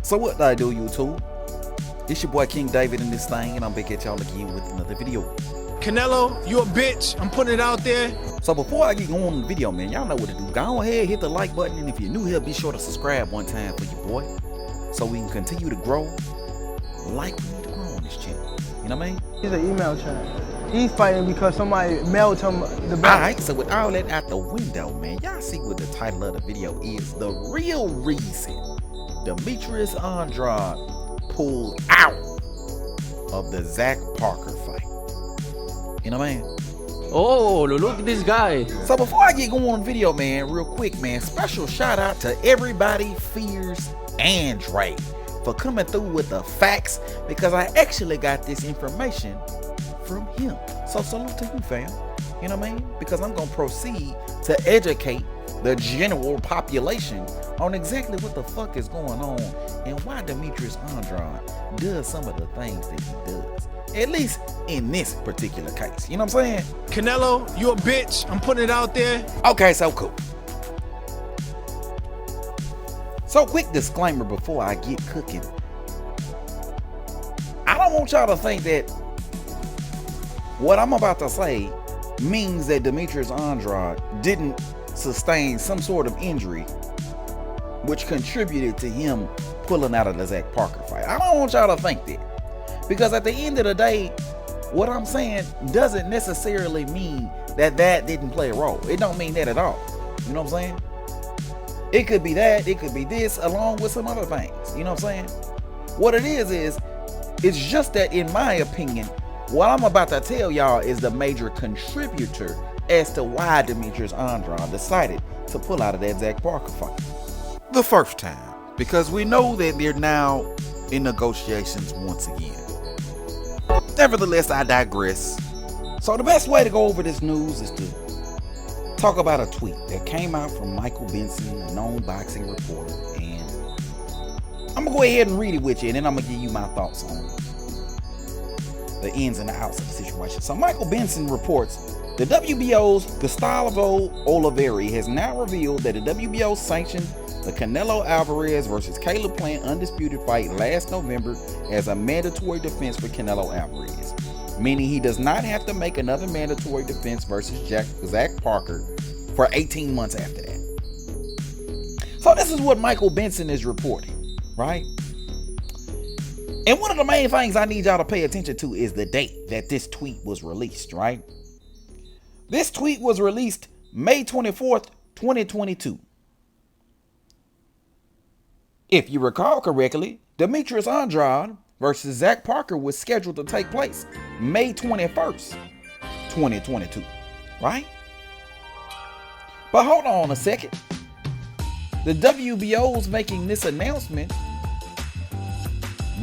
So what do I do, YouTube? It's your boy King David in this thing, and I'm back at y'all again with another video. Canelo, you a bitch. I'm putting it out there. So before I get going on the video, man, y'all know what to do. Go ahead, hit the like button, and if you're new here, be sure to subscribe one time for your boy, so we can continue to grow like we need to grow on this channel. You know what I mean? He's an email chat. He's fighting because somebody mailed him the belt. Alright, so with all that out the window, man, y'all see what the title of the video is. The real reason Demetrius Andrade pulled out of the Zach Parker fight. You know what I mean? Oh, look at this guy. So before I get going on the video, man, real quick, man, special shout out to everybody fears Andrade for coming through with the facts, because I actually got this information from him. So salute to you, fam. You know what I mean? Because I'm gonna proceed to educate the general population on exactly what the fuck is going on and why Demetrius Andrade does some of the things that he does. At least in this particular case. You know what I'm saying? Canelo, you a bitch. I'm putting it out there. Okay, so cool. So quick disclaimer before I get cooking. I don't want y'all to think that what I'm about to say means that Demetrius Andrade didn't sustain some sort of injury which contributed to him pulling out of the Zach Parker fight. I don't want y'all to think that, because at the end of the day, what I'm saying doesn't necessarily mean that didn't play a role. It don't mean that at all. You know what I'm saying? It could be that, it could be this, along with some other things. You know what I'm saying? What it is it's just that, in my opinion, what I'm about to tell y'all is the major contributor as to why Demetrius Andrade decided to pull out of that Zach Parker fight the first time, because we know that they're now in negotiations once again. Nevertheless, I digress. So the best way to go over this news is to talk about a tweet that came out from Michael Benson, a known boxing reporter, and I'm gonna go ahead and read it with you, and then I'm gonna give you my thoughts on the ins and the outs of the situation. So Michael Benson reports the WBO's Gustavo Oliveira has now revealed that the WBO sanctioned the Canelo Alvarez versus Caleb Plant undisputed fight last November as a mandatory defense for Canelo Alvarez, meaning he does not have to make another mandatory defense versus Zach Parker for 18 months after that. So this is what Michael Benson is reporting, right? And one of the main things I need y'all to pay attention to is the date that this tweet was released, right? This tweet was released May 24th, 2022. If you recall correctly, Demetrius Andrade versus Zach Parker was scheduled to take place May 21st, 2022, right? But hold on a second. The WBO's making this announcement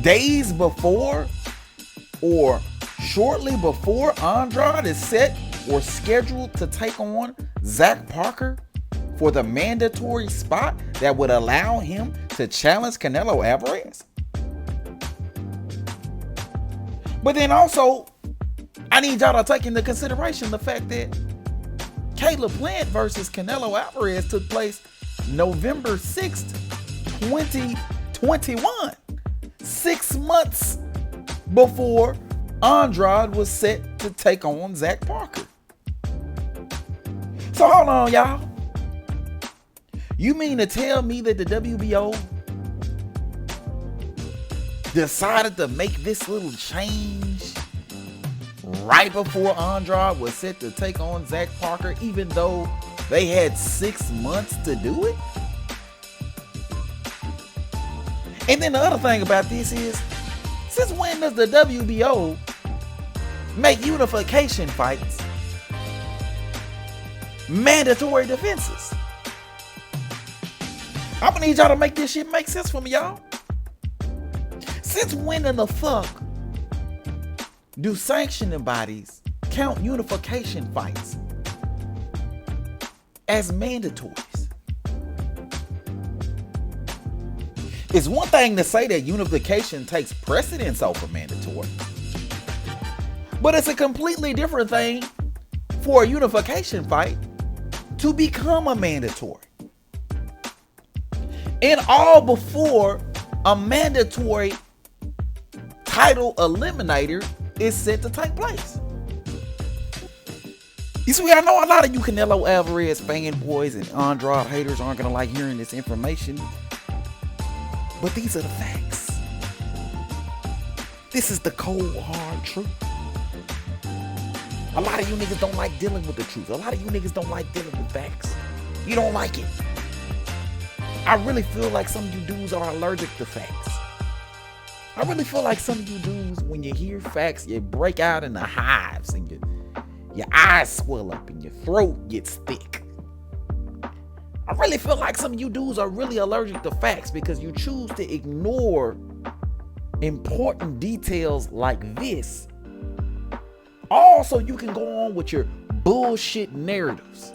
days before or shortly before Andrade is set or scheduled to take on Zach Parker for the mandatory spot that would allow him to challenge Canelo Alvarez. But then also, I need y'all to take into consideration the fact that Caleb Plant versus Canelo Alvarez took place November 6th, 2021. 6 months before Andrade was set to take on Zach Parker. So hold on, y'all. You mean to tell me that the WBO decided to make this little change right before Andrade was set to take on Zach Parker, even though they had 6 months to do it? And then the other thing about this is, since when does the WBO make unification fights mandatory defenses? I'm gonna need y'all to make this shit make sense for me, y'all. Since when in the fuck do sanctioning bodies count unification fights as mandatories? It's one thing to say that unification takes precedence over mandatory, but it's a completely different thing for a unification fight to become a mandatory. And all before a mandatory title eliminator is set to take place. You see, I know a lot of you Canelo Alvarez fanboys and Andrade haters aren't going to like hearing this information, but these are the facts. This is the cold, hard truth. A lot of you niggas don't like dealing with the truth. A lot of you niggas don't like dealing with facts. You don't like it. I really feel like some of you dudes are allergic to facts. I really feel like some of you dudes, when you hear facts, you break out in the hives and your eyes swell up and your throat gets thick. I really feel like some of you dudes are really allergic to facts because you choose to ignore important details like this. Also, you can go on with your bullshit narratives.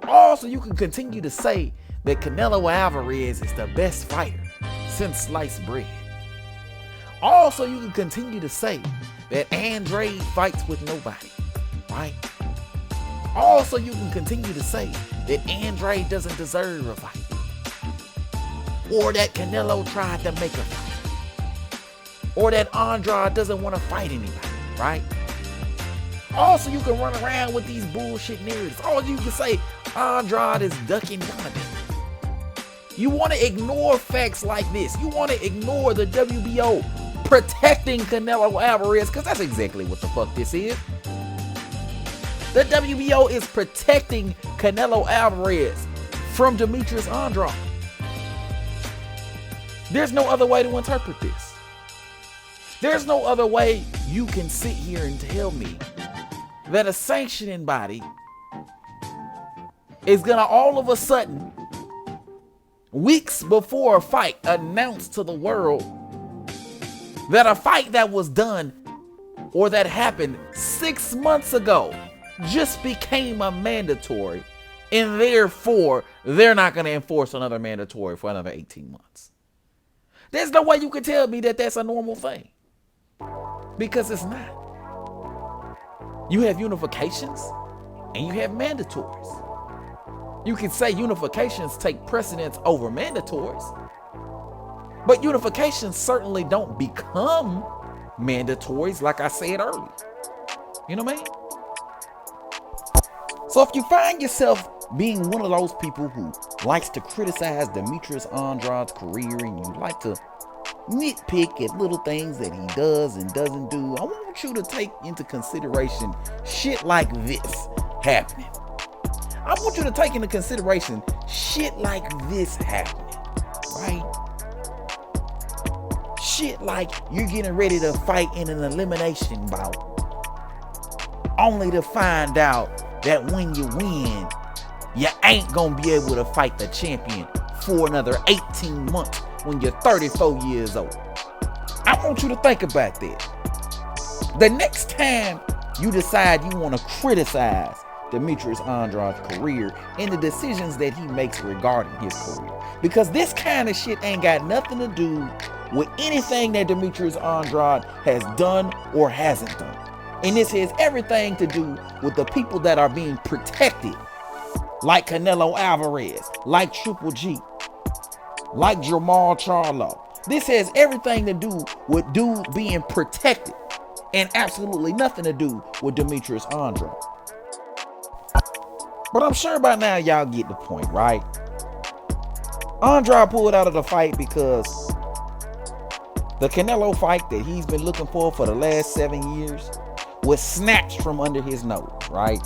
Also, you can continue to say that Canelo Alvarez is the best fighter since sliced bread. Also, you can continue to say that Andrade fights with nobody, right? Also, you can continue to say that Andrade doesn't deserve a fight, or that Canelo tried to make a fight, or that Andrade doesn't want to fight anybody, right? Also, you can run around with these bullshit narratives. All you can say, Andrade is ducking Donovan. You want to ignore facts like this. You want to ignore the WBO protecting Canelo Alvarez, because that's exactly what the fuck this is. The WBO is protecting Canelo Alvarez from Demetrius Andrade. There's no other way to interpret this. There's no other way you can sit here and tell me that a sanctioning body is gonna all of a sudden, weeks before a fight, announce to the world that a fight that was done or that happened 6 months ago just became a mandatory, and therefore they're not going to enforce another mandatory for another 18 months. There's no way you can tell me that that's a normal thing, because it's not. You have unifications and you have mandatories. You can say unifications take precedence over mandatories, but unifications certainly don't become mandatories, like I said earlier. You know what I mean? So if you find yourself being one of those people who likes to criticize Demetrius Andrade's career and you like to nitpick at little things that he does and doesn't do, I want you to take into consideration shit like this happening. I want you to take into consideration shit like this happening, right? Shit like you're getting ready to fight in an elimination bout, only to find out that when you win, you ain't gonna be able to fight the champion for another 18 months when you're 34 years old. I want you to think about that. The next time you decide you want to criticize Demetrius Andrade's career and the decisions that he makes regarding his career, because this kind of shit ain't got nothing to do with anything that Demetrius Andrade has done or hasn't done. And this has everything to do with the people that are being protected, like Canelo Alvarez, like Triple G, like Jamal Charlo. This has everything to do with dude being protected and absolutely nothing to do with Demetrius Andrade. But I'm sure by now y'all get the point, right? Andrade pulled out of the fight because the Canelo fight that he's been looking for the last 7 years was snatched from under his nose, right?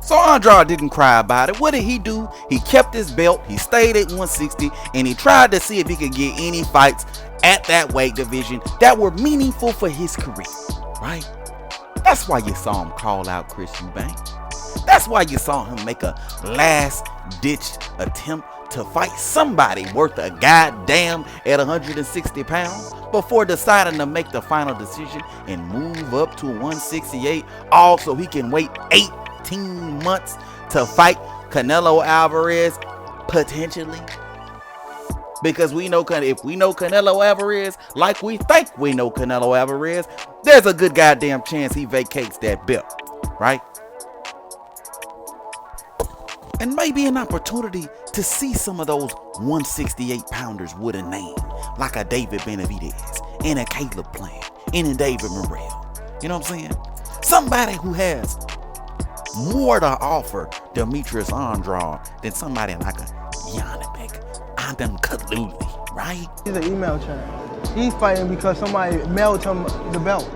So Andrade didn't cry about it. What did he do? He kept his belt, he stayed at 160, and he tried to see if he could get any fights at that weight division that were meaningful for his career, right? That's why you saw him call out Chris Eubank. That's why you saw him make a last-ditch attempt to fight somebody worth a goddamn at 160 pounds before deciding to make the final decision and move up to 168, all so he can wait 18 months to fight Canelo Alvarez, potentially. Because we know, if we know Canelo Alvarez like we think we know Canelo Alvarez, there's a good goddamn chance he vacates that belt, right? and maybe an opportunity to see some of those 168 pounders with a name, like a David Benavidez and a Caleb Plant and a David Morrell. You know what I'm saying? Somebody who has more to offer Demetrius Andrade than somebody like a Yannick Adam Kaluli, right? He's an email chain. He's fighting because somebody mailed him the belt.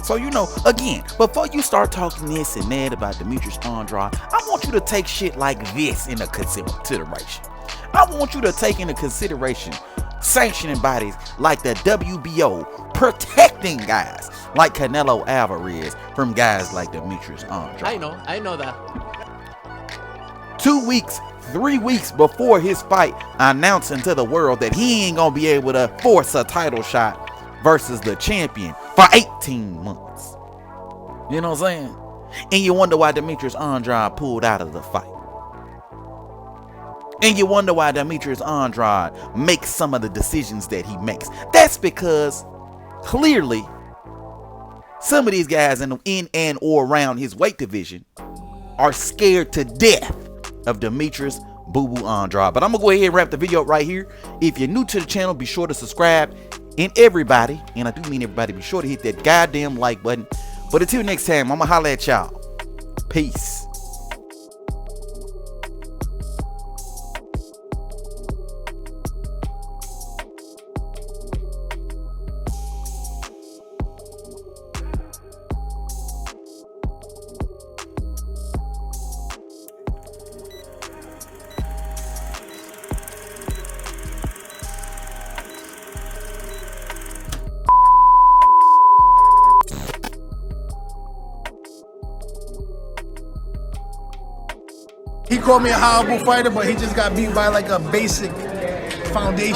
So, you know, again, before you start talking this and that about Demetrius Andrade, I want you to take shit like this into consideration. I want you to take into consideration sanctioning bodies like the WBO protecting guys like Canelo Alvarez from guys like Demetrius Andrade. I know that. 2 weeks, 3 weeks before his fight, announcing to the world that he ain't gonna be able to force a title shot versus the champion for 18 months. You know what I'm saying? And you wonder why Demetrius Andrade pulled out of the fight. And you wonder why Demetrius Andrade makes some of the decisions that he makes. That's because clearly some of these guys in and or around his weight division are scared to death of Demetrius Boo Boo Andrade. But I'm gonna go ahead and wrap the video up right here. If you're new to the channel, be sure to subscribe. And everybody, and I do mean everybody, be sure to hit that goddamn like button. But until next time, I'm gonna holler at y'all. Peace. He called me a horrible fighter, but he just got beat by like a basic foundation.